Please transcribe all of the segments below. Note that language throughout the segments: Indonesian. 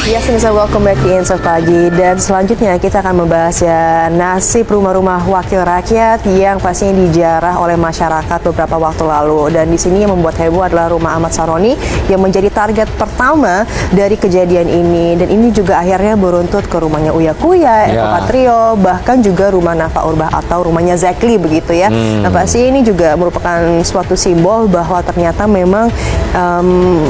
Ya, pemirsa, welcome back di Insert Pagi. Dan selanjutnya kita akan membahas ya nasib rumah-rumah wakil rakyat yang pastinya dijarah oleh masyarakat beberapa waktu lalu. Dan di sini yang membuat heboh adalah rumah Ahmad Syaroni yang menjadi target pertama dari kejadian ini. Dan ini juga akhirnya beruntut ke rumahnya Uya Kuya, Eko Patrio, bahkan juga rumah Nafa Urbah atau rumahnya Zakli begitu ya. Nah, pasti ini juga merupakan suatu simbol bahwa ternyata memang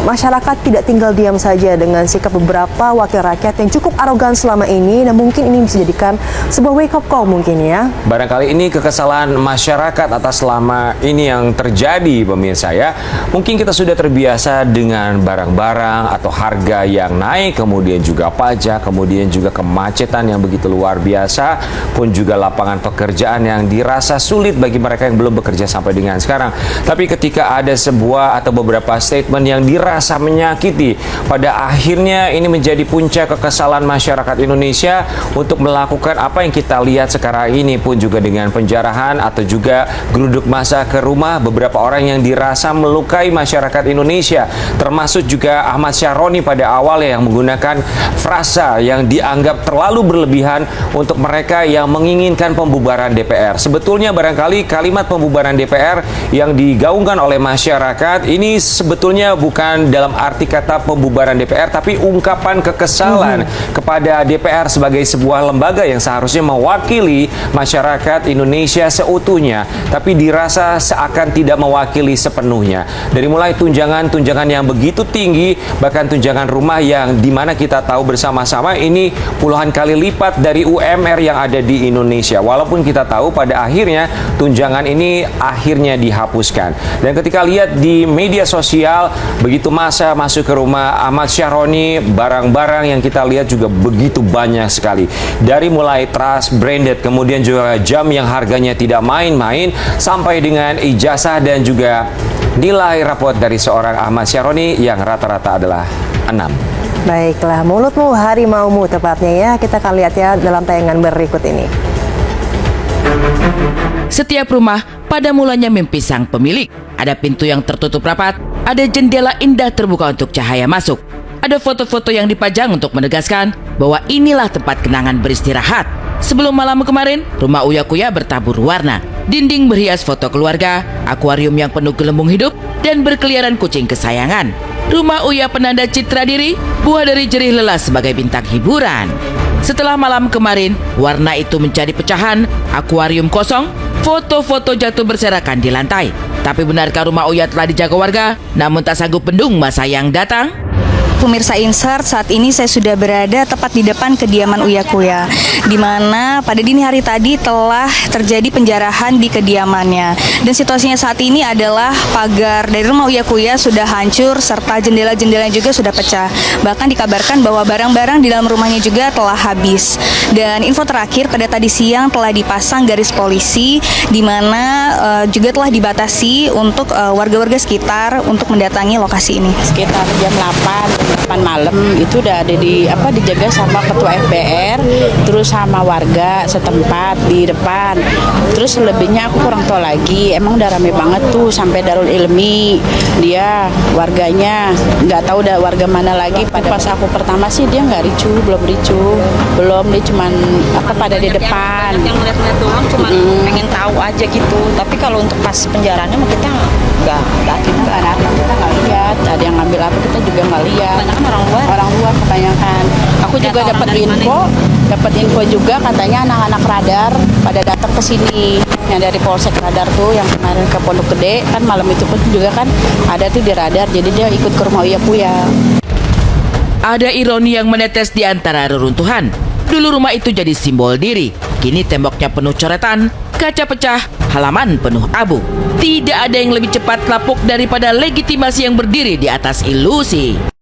masyarakat tidak tinggal diam saja dengan sikap beberapa wakil rakyat yang cukup arogan selama ini, dan mungkin ini bisa dijadikan sebuah wake up call mungkin ya. Barangkali ini kekesalan masyarakat atas selama ini yang terjadi, pemirsa ya. Mungkin kita sudah terbiasa dengan barang-barang atau harga yang naik, kemudian juga pajak, kemudian juga kemacetan yang begitu luar biasa, pun juga lapangan pekerjaan yang dirasa sulit bagi mereka yang belum bekerja sampai dengan sekarang. Tapi ketika ada sebuah atau beberapa statement yang dirasa menyakiti, pada akhirnya ini menjadi puncak kekesalan masyarakat Indonesia untuk melakukan apa yang kita lihat sekarang ini, pun juga dengan penjarahan atau juga geruduk massa ke rumah beberapa orang yang dirasa melukai masyarakat Indonesia, termasuk juga Ahmad Syaroni pada awalnya yang menggunakan frasa yang dianggap terlalu berlebihan untuk mereka yang menginginkan pembubaran DPR. Sebetulnya barangkali kalimat pembubaran DPR yang digaungkan oleh masyarakat ini sebetulnya bukan dalam arti kata pembubaran DPR, tapi ungkapan kekesalan kepada DPR sebagai sebuah lembaga yang seharusnya mewakili masyarakat Indonesia seutuhnya, tapi dirasa seakan tidak mewakili sepenuhnya. Dari mulai tunjangan yang begitu tinggi, bahkan tunjangan rumah yang dimana kita tahu bersama-sama ini puluhan kali lipat dari UMR yang ada di Indonesia. Walaupun kita tahu pada akhirnya tunjangan ini akhirnya dihapuskan. Dan ketika lihat di media sosial, begitu massa masuk ke rumah Ahmad Syaroni, barang-barang yang kita lihat juga begitu banyak sekali. Dari mulai trust branded, kemudian juga jam yang harganya tidak main-main, sampai dengan ijazah dan juga nilai rapot dari seorang Ahmad Syaroni yang rata-rata adalah 6. Baiklah, mulutmu harimaumu tepatnya ya. Kita akan lihat ya dalam tayangan berikut ini. Setiap rumah pada mulanya mimpi sang pemilik. Ada pintu yang tertutup rapat, ada jendela indah terbuka untuk cahaya masuk. Ada foto-foto yang dipajang untuk menegaskan bahwa inilah tempat kenangan beristirahat. Sebelum malam kemarin, rumah Uya Kuya bertabur warna. Dinding berhias foto keluarga, akuarium yang penuh gelembung hidup, dan berkeliaran kucing kesayangan. Rumah Uya penanda citra diri, buah dari jerih lelah sebagai bintang hiburan. Setelah malam kemarin, warna itu mencari pecahan, akuarium kosong, foto-foto jatuh berserakan di lantai. Tapi benarkah rumah Uya telah dijaga warga, namun tak sanggup bendung masa yang datang? Pemirsa Insert, saat ini saya sudah berada tepat di depan kediaman Uya Kuya, di mana pada dini hari tadi telah terjadi penjarahan di kediamannya. Dan situasinya saat ini adalah pagar dari rumah Uya Kuya sudah hancur serta jendela-jendelanya juga sudah pecah. Bahkan dikabarkan bahwa barang-barang di dalam rumahnya juga telah habis. Dan info terakhir pada tadi siang telah dipasang garis polisi, di mana juga telah dibatasi untuk warga-warga sekitar untuk mendatangi lokasi ini. Sekitar jam 8 malam itu udah ada dijaga sama ketua FBR, terus sama warga setempat di depan. Terus selebihnya aku kurang tahu lagi. Emang udah rame banget tuh sampai Darul Ilmi. Dia warganya nggak tahu udah warga mana lagi. Pas aku pertama sih dia nggak belum dia cuman pada di depan. Yang ngeliat-ngeliat doang, cuman pengen tahu aja gitu. Tapi kalau untuk pas penjaranya mah kita nggak lihat. Ada yang ngambil apa kita juga nggak lihat. Kebanyakan orang luar kebanyakan. Aku juga dapat info juga katanya anak-anak radar pada datang ke sini. Yang dari Polsek Radar tuh yang kemarin ke Pondok Gede kan malam itu pun juga kan ada tuh di radar. Jadi dia ikut ke rumah Uya Kuya. Ada ironi yang menetes di antara reruntuhan. Dulu rumah itu jadi simbol diri. Kini temboknya penuh coretan, kaca pecah, halaman penuh abu. Tidak ada yang lebih cepat lapuk daripada legitimasi yang berdiri di atas ilusi.